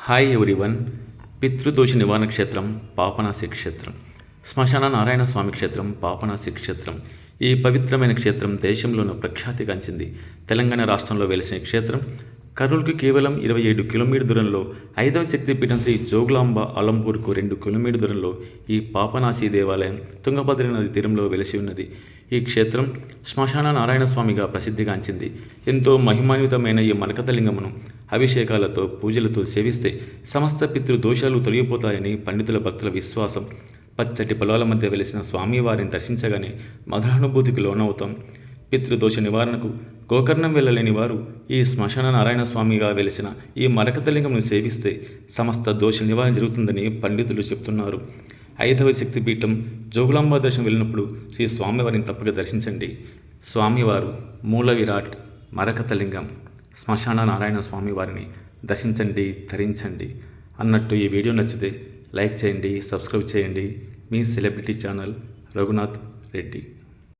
Hi everyone. పితృదోష నివారణ క్షేత్రం పాపనాశి క్షేత్రం, శ్మశాన నారాయణ స్వామి క్షేత్రం పాపనాశి క్షేత్రం. ఈ పవిత్రమైన క్షేత్రం దేశంలోనూ ప్రఖ్యాతిగాంచింది. తెలంగాణ రాష్ట్రంలో వెలిసిన క్షేత్రం కర్నూలుకు కేవలం 27 కిలోమీటర్ దూరంలో, 5వ శక్తిపీఠం శ్రీ జోగులాంబ అలంపూర్కు 2 కిలోమీటర్ దూరంలో ఈ పాపనాశి దేవాలయం తుంగభద్ర నది తీరంలో వెలిసి ఉన్నది. ఈ క్షేత్రం శ్మశాన నారాయణ స్వామిగా ప్రసిద్ధిగాంచింది. ఎంతో మహిమాన్వితమైన ఈ మరకతలింగమును అభిషేకాలతో పూజలతో సేవిస్తే సమస్త పితృదోషాలు తొలగిపోతాయని పండితుల భక్తుల విశ్వాసం. పచ్చటి పొలాల మధ్య వెలిసిన స్వామివారిని దర్శించగానే మధురానుభూతికి లోనవుతాం. పితృదోష నివారణకు గోకర్ణం వెళ్ళలేని వారు ఈ శ్మశాన నారాయణ స్వామిగా వెలిసిన ఈ మరకతలింగమును సేవిస్తే సమస్త దోష నివారణ జరుగుతుందని పండితులు చెప్తున్నారు. 5వ శక్తిపీఠం జోగులాంబ దర్శనం వెళ్ళినప్పుడు శ్రీ స్వామివారిని తప్పక దర్శించండి. స్వామివారు మూల విరాట్ మరకతలింగం శ్మశాన నారాయణ స్వామివారిని దర్శించండి, ధరించండి అన్నట్టు ఈ వీడియో నచ్చితే లైక్ చేయండి, సబ్స్క్రైబ్ చేయండి. మీ సెలబ్రిటీ ఛానల్ రఘునాథ్ రెడ్డి.